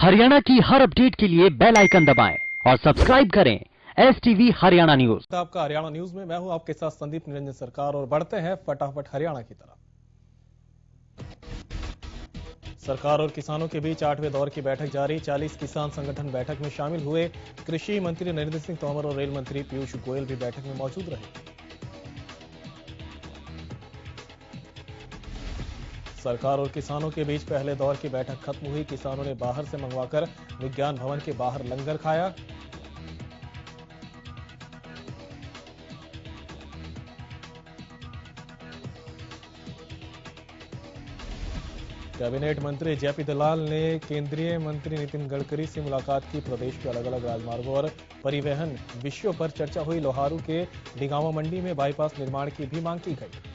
हरियाणा की हर अपडेट के लिए बेल आइकन दबाएं और सब्सक्राइब करें STV हरियाणा न्यूज। आपका हरियाणा न्यूज में मैं हूं आपके साथ संदीप निरंजन सरकार और बढ़ते हैं फटाफट हरियाणा की तरफ। सरकार और किसानों के बीच 8वें दौर की बैठक जारी। 40 किसान संगठन बैठक में शामिल हुए। कृषि मंत्री नरेंद्र सिंह तोमर और रेल मंत्री पीयूष गोयल भी बैठक में मौजूद रहे। सरकार और किसानों के बीच पहले दौर की बैठक खत्म हुई। किसानों ने बाहर से मंगवाकर विज्ञान भवन के बाहर लंगर खाया। कैबिनेट मंत्री जेपी दलाल ने केंद्रीय मंत्री नितिन गडकरी से मुलाकात की। प्रदेश के अलग अलग राजमार्गों और परिवहन विषयों पर चर्चा हुई। लोहारू के डिगांवा मंडी में बाईपास निर्माण की भी मांग की गई।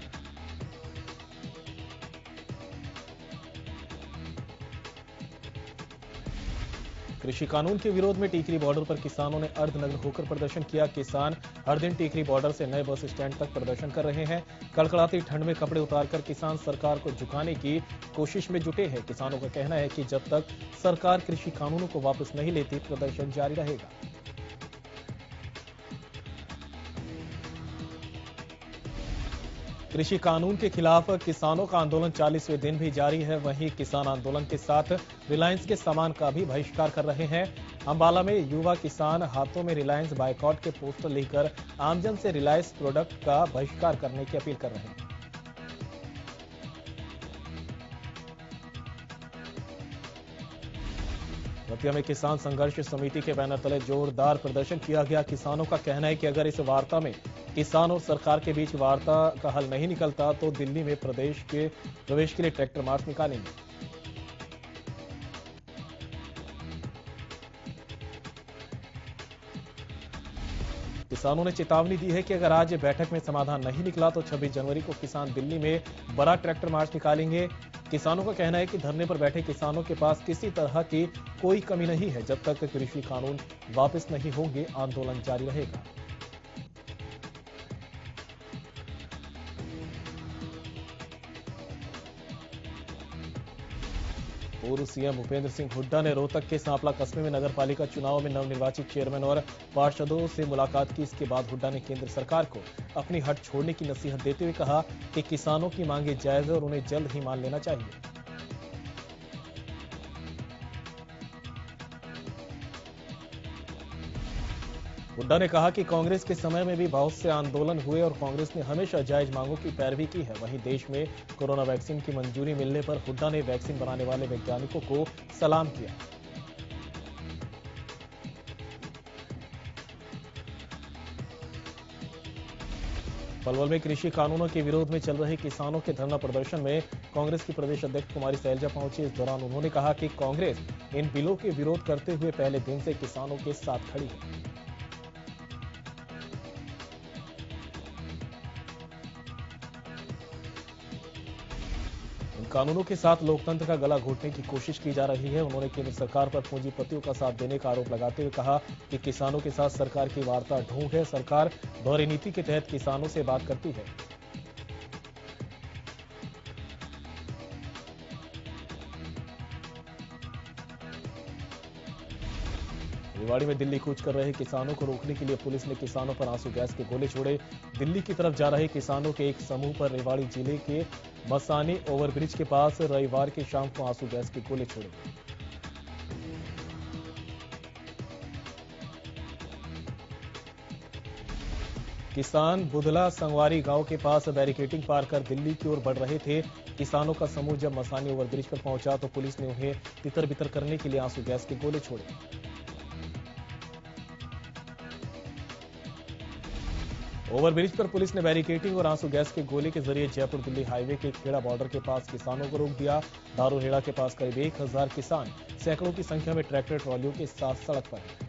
कृषि कानून के विरोध में टीकरी बॉर्डर पर किसानों ने अर्धनग्न होकर प्रदर्शन किया। किसान हर दिन टीकरी बॉर्डर से नए बस स्टैंड तक प्रदर्शन कर रहे हैं। कड़कड़ाती ठंड में कपड़े उतारकर किसान सरकार को झुकाने की कोशिश में जुटे हैं। किसानों का कहना है कि जब तक सरकार कृषि कानूनों को वापस नहीं लेती, प्रदर्शन जारी रहेगा। कृषि कानून के खिलाफ किसानों का आंदोलन 40वें दिन भी जारी है। वहीं किसान आंदोलन के साथ रिलायंस के सामान का भी बहिष्कार कर रहे हैं। अंबाला में युवा किसान हाथों में रिलायंस बायकॉट के पोस्टर लेकर आमजन से रिलायंस प्रोडक्ट का बहिष्कार करने की अपील कर रहे हैं। दतिया में किसान संघर्ष समिति के बैनर तले जोरदार प्रदर्शन किया गया। किसानों का कहना है कि अगर इस वार्ता में किसान और सरकार के बीच वार्ता का हल नहीं निकलता तो दिल्ली में प्रवेश के लिए ट्रैक्टर मार्च निकालेंगे। किसानों ने चेतावनी दी है कि अगर आज बैठक में समाधान नहीं निकला तो 26 जनवरी को किसान दिल्ली में बड़ा ट्रैक्टर मार्च निकालेंगे। किसानों का कहना है कि धरने पर बैठे किसानों के पास किसी तरह की कोई कमी नहीं है। जब तक कृषि कानून वापस नहीं होंगे, आंदोलन जारी रहेगा। पूर्व सीएम भूपेंद्र सिंह हुड्डा ने रोहतक के सांपला कस्बे में नगर पालिका चुनाव में नवनिर्वाचित चेयरमैन और पार्षदों से मुलाकात की। इसके बाद हुड्डा ने केंद्र सरकार को अपनी हट छोड़ने की नसीहत देते हुए कहा कि किसानों की मांगे जायज है और उन्हें जल्द ही मान लेना चाहिए। हुड्डा ने कहा कि कांग्रेस के समय में भी बहुत से आंदोलन हुए और कांग्रेस ने हमेशा जायज मांगों की पैरवी की है। वहीं देश में कोरोना वैक्सीन की मंजूरी मिलने पर हुड्डा ने वैक्सीन बनाने वाले वैज्ञानिकों को सलाम किया। पलवल में कृषि कानूनों के विरोध में चल रहे किसानों के धरना प्रदर्शन में कांग्रेस की प्रदेश अध्यक्ष कुमारी सैलजा पहुंची। इस दौरान उन्होंने कहा कि कांग्रेस इन बिलों के विरोध करते हुए पहले दिन से किसानों के साथ खड़ी है। कानूनों के साथ लोकतंत्र का गला घोटने की कोशिश की जा रही है। उन्होंने केंद्र सरकार पर पूंजीपतियों का साथ देने का आरोप लगाते हुए कहा कि किसानों के साथ सरकार की वार्ता ढोंग है। सरकार दोहरी नीति के तहत किसानों से बात करती है। रेवाड़ी में दिल्ली कूच कर रहे किसानों को रोकने के लिए पुलिस ने किसानों पर आंसू गैस के गोले छोड़े। दिल्ली की तरफ जा रहे किसानों के एक समूह पर रेवाड़ी जिले के मसानी ओवरब्रिज के पास रविवार की शाम को आंसू गैस के गोले छोड़े। किसान बुधला संगवारी गांव के पास बैरिकेडिंग पार कर दिल्ली की ओर बढ़ रहे थे। किसानों का समूह जब मसानी ओवरब्रिज पर पहुंचा तो पुलिस ने उन्हें तितर बितर करने के लिए आंसू गैस के गोले छोड़े। ओवरब्रिज पर पुलिस ने बैरिकेडिंग और आंसू गैस के गोले के जरिए जयपुर दिल्ली हाईवे के खेड़ा बॉर्डर के पास किसानों को रोक दिया। दारूहेड़ा के पास करीब 1000 किसान सैकड़ों की संख्या में ट्रैक्टर ट्रॉलियों के साथ सड़क पर हैं।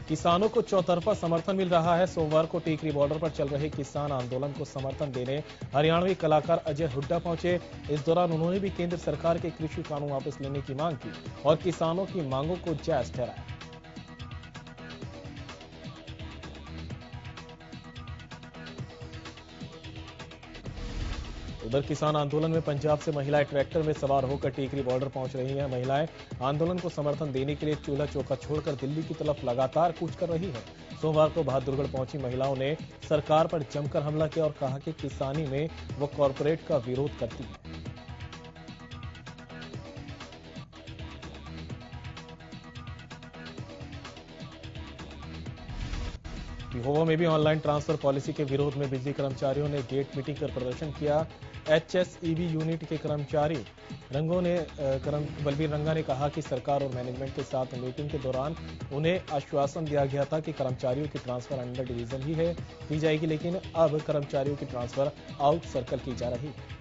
किसानों को चौतरफा समर्थन मिल रहा है। सोमवार को टीकरी बॉर्डर पर चल रहे किसान आंदोलन को समर्थन देने हरियाणवी कलाकार अजय हुड्डा पहुंचे। इस दौरान उन्होंने भी केंद्र सरकार के कृषि कानून वापस लेने की मांग की और किसानों की मांगों को जायज ठहराया। उधर किसान आंदोलन में पंजाब से महिलाएं ट्रैक्टर में सवार होकर टीकरी बॉर्डर पहुंच रही हैं। महिलाएं आंदोलन को समर्थन देने के लिए चूल्हा चौका छोड़कर दिल्ली की तरफ लगातार कूच कर रही हैं। सोमवार को बहादुरगढ़ पहुंची महिलाओं ने सरकार पर जमकर हमला किया और कहा कि किसानी में वो कॉरपोरेट का विरोध करती है। महोबा में भी ऑनलाइन ट्रांसफर पॉलिसी के विरोध में बिजली कर्मचारियों ने गेट मीटिंग कर प्रदर्शन किया। एचएसईबी यूनिट के कर्मचारी बलबीर रंगा ने कहा कि सरकार और मैनेजमेंट के साथ मीटिंग के दौरान उन्हें आश्वासन दिया गया था कि कर्मचारियों की ट्रांसफर अंडर डिवीजन ही है की जाएगी, लेकिन अब कर्मचारियों की ट्रांसफर आउट सर्कल की जा रही है।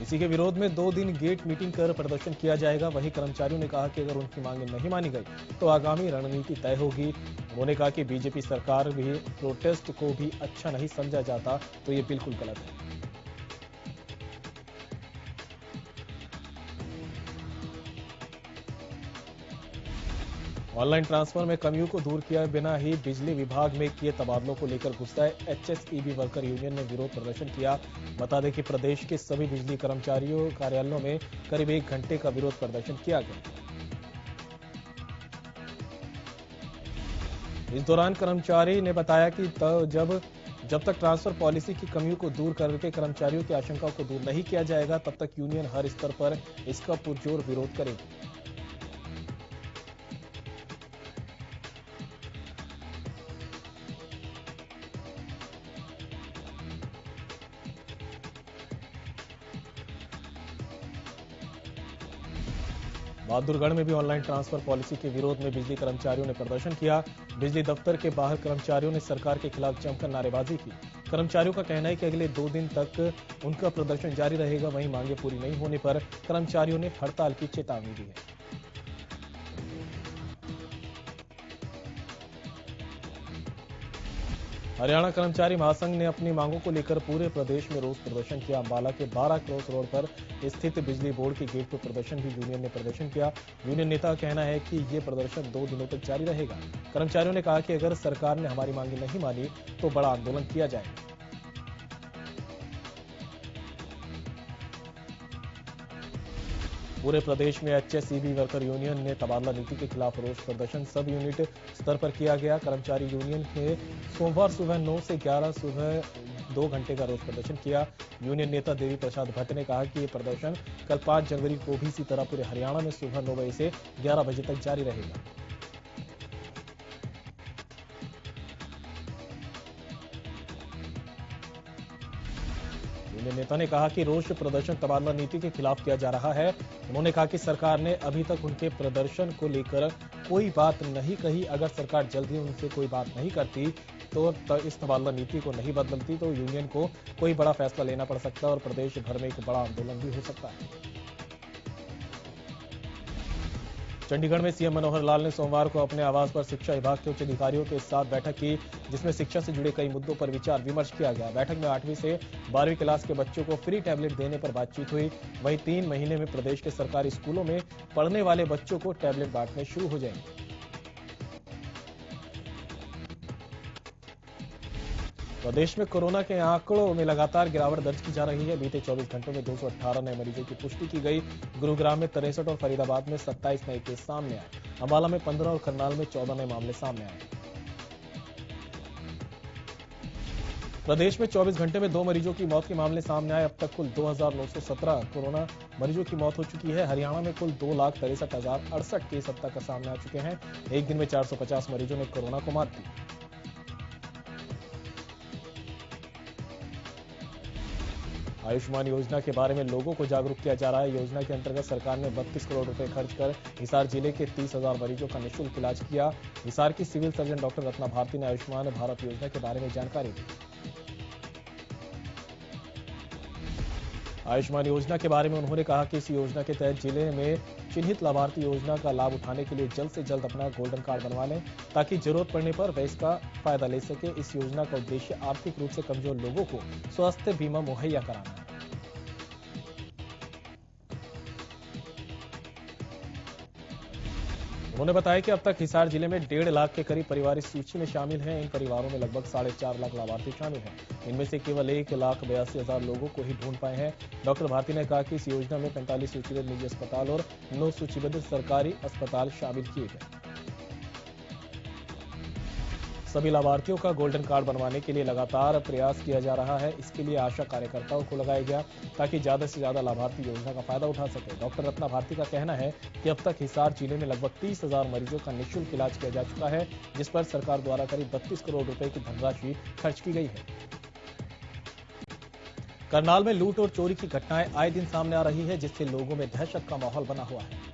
इसी के विरोध में 2 दिन गेट मीटिंग कर प्रदर्शन किया जाएगा। वहीं कर्मचारियों ने कहा कि अगर उनकी मांगें नहीं मानी गई तो आगामी रणनीति तय होगी। उन्होंने कहा कि बीजेपी सरकार भी प्रोटेस्ट को भी अच्छा नहीं समझा जाता तो ये बिल्कुल गलत है। ऑनलाइन ट्रांसफर में कमियों को दूर किए बिना ही बिजली विभाग में किए तबादलों को लेकर गुस्साए एचएसईबी वर्कर यूनियन ने विरोध प्रदर्शन किया। बता दें कि प्रदेश के सभी बिजली कर्मचारियों कार्यालयों में करीब 1 घंटे का विरोध प्रदर्शन किया गया। इस दौरान कर्मचारी ने बताया कि जब तक ट्रांसफर पॉलिसी की कमियों को दूर करके कर्मचारियों की आशंकाओं को दूर नहीं किया जाएगा, तब तक यूनियन हर स्तर पर इसका पुरजोर विरोध करेगी। बहादुरगढ़ में भी ऑनलाइन ट्रांसफर पॉलिसी के विरोध में बिजली कर्मचारियों ने प्रदर्शन किया। बिजली दफ्तर के बाहर कर्मचारियों ने सरकार के खिलाफ जमकर नारेबाजी की। कर्मचारियों का कहना है कि अगले 2 दिन तक उनका प्रदर्शन जारी रहेगा। वहीं मांगे पूरी नहीं होने पर कर्मचारियों ने हड़ताल की चेतावनी दी है। हरियाणा कर्मचारी महासंघ ने अपनी मांगों को लेकर पूरे प्रदेश में रोष प्रदर्शन किया। अंबाला के 12 क्रॉस रोड पर स्थित बिजली बोर्ड के गेट पर प्रदर्शन भी यूनियन ने प्रदर्शन किया। यूनियन नेता का कहना है कि ये प्रदर्शन 2 दिनों तक जारी रहेगा। कर्मचारियों ने कहा कि अगर सरकार ने हमारी मांगे नहीं मानी तो बड़ा आंदोलन किया जाएगा। पूरे प्रदेश में एचएसईबी वर्कर यूनियन ने तबादला नीति के खिलाफ रोष प्रदर्शन सब यूनिट स्तर पर किया गया। कर्मचारी यूनियन ने सोमवार सुबह 9 से 11 सुबह 2 घंटे का रोष प्रदर्शन किया। यूनियन नेता देवी प्रसाद भट्ट ने कहा कि ये प्रदर्शन कल 5 जनवरी को भी इसी तरह पूरे हरियाणा में सुबह 9 बजे से 11 बजे तक जारी रहेगा। यूनियन नेता ने कहा कि रोष प्रदर्शन तबादला नीति के खिलाफ किया जा रहा है। उन्होंने कहा कि सरकार ने अभी तक उनके प्रदर्शन को लेकर कोई बात नहीं कही। अगर सरकार जल्दी उनसे कोई बात नहीं करती तो इस तबादला नीति को नहीं बदलती तो यूनियन को कोई बड़ा फैसला लेना पड़ सकता है और प्रदेश भर में एक बड़ा आंदोलन भी हो सकता है। चंडीगढ़ में सीएम मनोहर लाल ने सोमवार को अपने आवास पर शिक्षा विभाग के उच्च अधिकारियों के साथ बैठक की, जिसमें शिक्षा से जुड़े कई मुद्दों पर विचार विमर्श किया गया। बैठक में 8वीं से 12वीं क्लास के बच्चों को फ्री टैबलेट देने पर बातचीत हुई। वहीं 3 महीने में प्रदेश के सरकारी स्कूलों में पढ़ने वाले बच्चों को टैबलेट बांटने शुरू हो जाएंगे। प्रदेश में कोरोना के आंकड़ों में लगातार गिरावट दर्ज की जा रही है। बीते 24 घंटों में 218 नए मरीजों की पुष्टि की गई। गुरुग्राम में 63 और फरीदाबाद में 27 नए केस सामने आए। अंबाला में 15 और करनाल में 14 नए मामले सामने आए। प्रदेश में 24 घंटे में 2 मरीजों की मौत के मामले सामने आए। अब तक कुल 2917 कोरोना मरीजों की मौत हो चुकी है। हरियाणा में कुल 2,63,068 केस अब तक सामने आ चुके हैं। एक दिन में 450 मरीजों ने कोरोना को मात दी। आयुष्मान योजना के बारे में लोगों को जागरूक किया जा रहा है। योजना के अंतर्गत सरकार ने 32 करोड़ रुपए खर्च कर हिसार जिले के 30,000 मरीजों का निःशुल्क इलाज किया। हिसार की civil surgeon doctor Ratna Bharti ने आयुष्मान भारत योजना के बारे में जानकारी दी। आयुष्मान योजना के बारे में उन्होंने कहा कि इस योजना के तहत जिले में चिन्हित लाभार्थी योजना का लाभ उठाने के लिए जल्द से जल्द अपना गोल्डन कार्ड बनवा लें, ताकि जरूरत पड़ने पर वे इसका फायदा ले सके। इस योजना का उद्देश्य आर्थिक रूप से कमजोर लोगों को स्वास्थ्य बीमा मुहैया कराना है। उन्होंने बताया कि अब तक हिसार जिले में 1.5 लाख के करीब परिवार इस सूची में शामिल हैं। इन परिवारों में लगभग 4.5 लाख लाभार्थी शामिल हैं। इनमें से केवल 1,82,000 लोगों को ही ढूंढ पाए हैं। डॉक्टर भारती ने कहा कि इस योजना में 45 सूचीबद्ध निजी अस्पताल और 9 सूचीबद्ध सरकारी अस्पताल शामिल किए गए। सभी लाभार्थियों का गोल्डन कार्ड बनवाने के लिए लगातार प्रयास किया जा रहा है। इसके लिए आशा कार्यकर्ताओं को लगाया गया ताकि ज्यादा से ज्यादा लाभार्थी योजना का फायदा उठा सके। डॉक्टर रत्ना भारती का कहना है कि अब तक हिसार जिले में लगभग 30,000 मरीजों का निःशुल्क इलाज किया जा चुका है, जिस पर सरकार द्वारा करीब 32 करोड़ रुपए की धनराशि खर्च की गई है। करनाल में लूट और चोरी की घटनाएं आए दिन सामने आ रही है, जिससे लोगों में दहशत का माहौल बना हुआ है।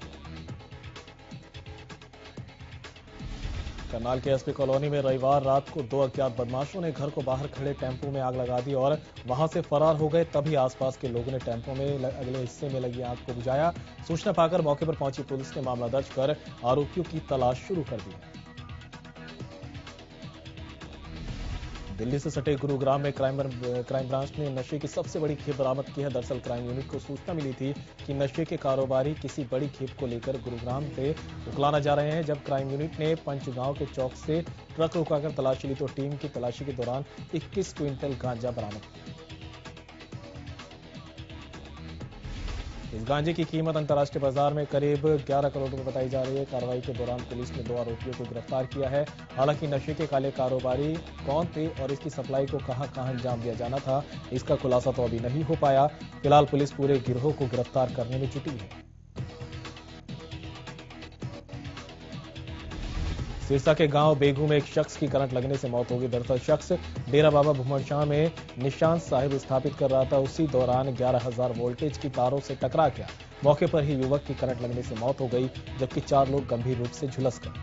करनाल के एसपी कॉलोनी में रविवार रात को 2 अज्ञात बदमाशों ने घर को बाहर खड़े टेंपो में आग लगा दी और वहां से फरार हो गए। तभी आसपास के लोगों ने टेंपो में अगले हिस्से में लगी आग को बुझाया। सूचना पाकर मौके पर पहुंची पुलिस ने मामला दर्ज कर आरोपियों की तलाश शुरू कर दी है। दिल्ली से सटे गुरुग्राम में क्राइम ब्रांच ने नशे की सबसे बड़ी खेप बरामद की है। दरअसल क्राइम यूनिट को सूचना मिली थी कि नशे के कारोबारी किसी बड़ी खेप को लेकर गुरुग्राम से उकलाना जा रहे हैं। जब क्राइम यूनिट ने पंचगांव के चौक से ट्रक रुकाकर तलाशी ली तो टीम की तलाशी के दौरान 21 क्विंटल गांजा बरामद की। इस गांजे की कीमत अंतर्राष्ट्रीय बाजार में करीब 11 करोड़ रुपए बताई जा रही है। कार्रवाई के दौरान पुलिस ने 2 आरोपियों को गिरफ्तार किया है। हालांकि नशे के काले कारोबारी कौन थे और इसकी सप्लाई को कहां अंजाम दिया जाना था, इसका खुलासा तो अभी नहीं हो पाया। फिलहाल पुलिस पूरे गिरोह को गिरफ्तार करने में जुटी है। सिरसा के गांव बेगू में एक शख्स की करंट लगने से मौत हो गई। दरअसल शख्स डेरा बाबा भूमनशाह में निशान साहिब स्थापित कर रहा था। उसी दौरान 11,000 वोल्टेज की तारों से टकरा गया। मौके पर ही युवक की करंट लगने से मौत हो गई, जबकि 4 लोग गंभीर रूप से झुलस गए।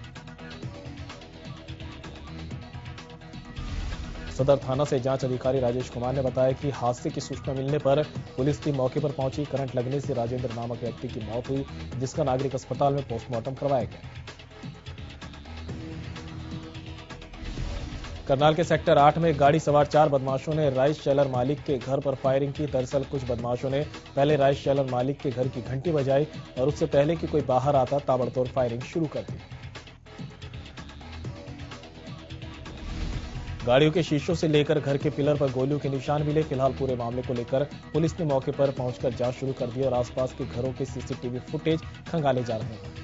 सदर थाना से जांच अधिकारी राजेश कुमार ने बताया कि हादसे की सूचना मिलने पर पुलिस टीम मौके पर पहुंची। करंट लगने से राजेंद्र नामक व्यक्ति की मौत हुई, जिसका नागरिक अस्पताल में पोस्टमार्टम करवाया गया। करनाल के सेक्टर 8 में गाड़ी सवार 4 बदमाशों ने राइस सेलर मालिक के घर पर फायरिंग की। दरअसल कुछ बदमाशों ने पहले राइस सेलर मालिक के घर की घंटी बजाई और उससे पहले कि कोई बाहर आता ताबड़तोड़ फायरिंग शुरू कर दी। गाड़ियों के शीशों से लेकर घर के पिलर पर गोलियों के निशान मिले। फिलहाल पूरे मामले को लेकर पुलिस ने मौके पर पहुंचकर जांच शुरू कर दी और आसपास के घरों के सीसीटीवी फुटेज खंगाले जा रहे हैं।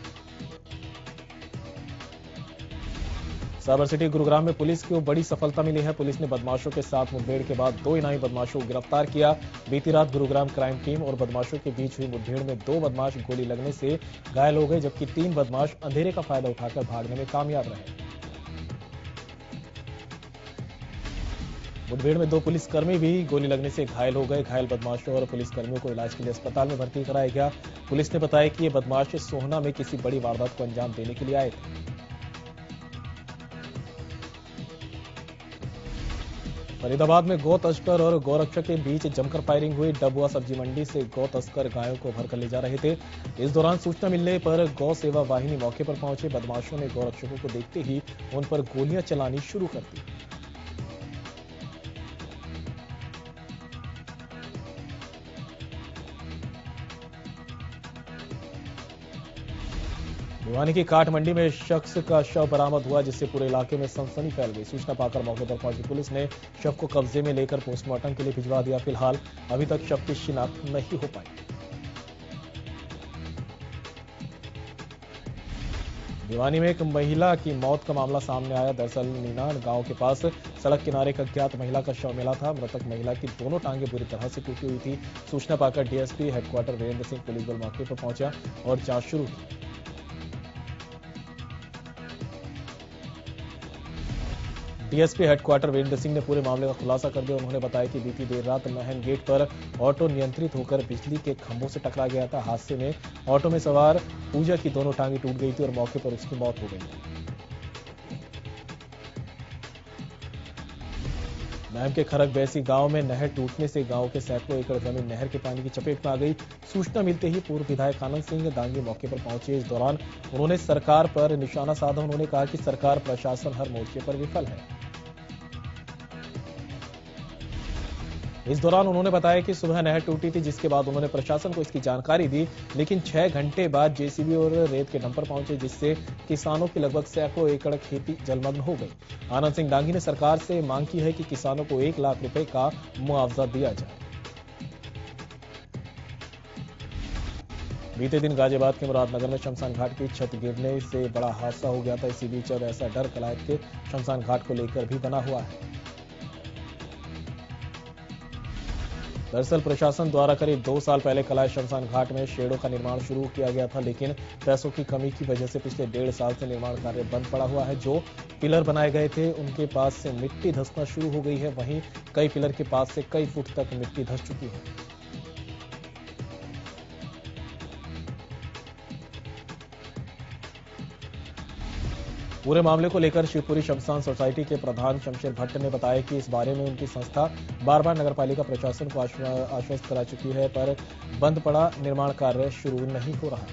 साइबर सिटी गुरुग्राम में पुलिस को बड़ी सफलता मिली है। पुलिस ने बदमाशों के साथ मुठभेड़ के बाद 2 इनामी बदमाशों को गिरफ्तार किया। बीती रात गुरुग्राम क्राइम टीम और बदमाशों के बीच हुई मुठभेड़ में 2 बदमाश गोली लगने से घायल हो गए, जबकि 3 बदमाश अंधेरे का फायदा उठाकर भागने में कामयाब रहे। मुठभेड़ में 2 पुलिसकर्मी भी गोली लगने से घायल हो गए। घायल बदमाशों और पुलिसकर्मियों को इलाज के लिए अस्पताल में भर्ती कराया गया। पुलिस ने बताया कि ये बदमाश सोहना में किसी बड़ी वारदात को अंजाम देने के लिए आए थे। फरीदाबाद में गौ तस्कर और गौरक्षक के बीच जमकर फायरिंग हुई। डबुआ सब्जी मंडी से गौ तस्कर गायों को भरकर ले जा रहे थे। इस दौरान सूचना मिलने पर गौ सेवा वाहिनी मौके पर पहुंचे। बदमाशों ने गौरक्षकों को देखते ही उन पर गोलियां चलानी शुरू कर दी। भिवानी की काठ मंडी में शख्स का शव बरामद हुआ, जिससे पूरे इलाके में सनसनी फैल गई। सूचना पाकर मौके पर पहुंची पुलिस ने शव को कब्जे में लेकर पोस्टमार्टम के लिए भिजवा दिया। फिलहाल अभी तक शव की शिनाख्त नहीं हो पाई। भिवानी में एक महिला की मौत का मामला सामने आया। दरअसल नीना गांव के पास सड़क किनारे एक अज्ञात महिला का शव मिला था। मृतक महिला की दोनों टांगे बुरी तरह से टूटी हुई थी। सूचना पाकर DSP headquarter Virendra Singh police बल मौके पर पहुंचा और जांच शुरू की। डीएसपी हेडक्वार्टर वीरेंद्र सिंह ने पूरे मामले का खुलासा कर दिया। उन्होंने बताया कि बीती देर रात महन गेट पर ऑटो नियंत्रित होकर बिजली के खंभों से टकरा गया था। हादसे में ऑटो में सवार पूजा की दोनों टांगें टूट गई थी और मौके पर उसकी मौत हो गई। महम के खरक बैसी गांव में नहर टूटने से गांव के सैकड़ों एकड़ जमीन नहर के पानी की चपेट में आ गई। सूचना मिलते ही पूर्व विधायक आनंद सिंह दांगी मौके पर पहुंचे। इस दौरान उन्होंने सरकार पर निशाना साधा। उन्होंने कहा कि सरकार प्रशासन हर मोर्चे पर विफल है। इस दौरान उन्होंने बताया कि सुबह नहर टूटी थी, जिसके बाद उन्होंने प्रशासन को इसकी जानकारी दी, लेकिन 6 घंटे बाद जेसीबी और रेत के डंपर पहुंचे, जिससे किसानों की लगभग सैकड़ों एकड़ खेती जलमग्न हो गई। आनंद सिंह डांगी ने सरकार से मांग की है कि किसानों को 1 लाख रुपए का मुआवजा दिया जाए। बीते दिन गाजियाबाद के मुरादनगर में शमशान घाट की छत गिरने से बड़ा हादसा हो गया था। इसी बीच अब ऐसा डर कलायत के शमशान घाट को लेकर भी बना हुआ है। दरअसल प्रशासन द्वारा करीब 2 साल पहले कलायत शमशान घाट में शेडों का निर्माण शुरू किया गया था, लेकिन पैसों की कमी की वजह से पिछले 1.5 साल से निर्माण कार्य बंद पड़ा हुआ है। जो पिलर बनाए गए थे उनके पास से मिट्टी धंसना शुरू हो गई है। वहीं कई पिलर के पास से कई फुट तक मिट्टी धंस चुकी है। पूरे मामले को लेकर शिवपुरी शमशान सोसाइटी के प्रधान शमशेर भट्ट ने बताया कि इस बारे में उनकी संस्था बार-बार नगरपालिका प्रशासन को आश्वस्त करा चुकी है, पर बंद पड़ा निर्माण कार्य शुरू नहीं हो रहा।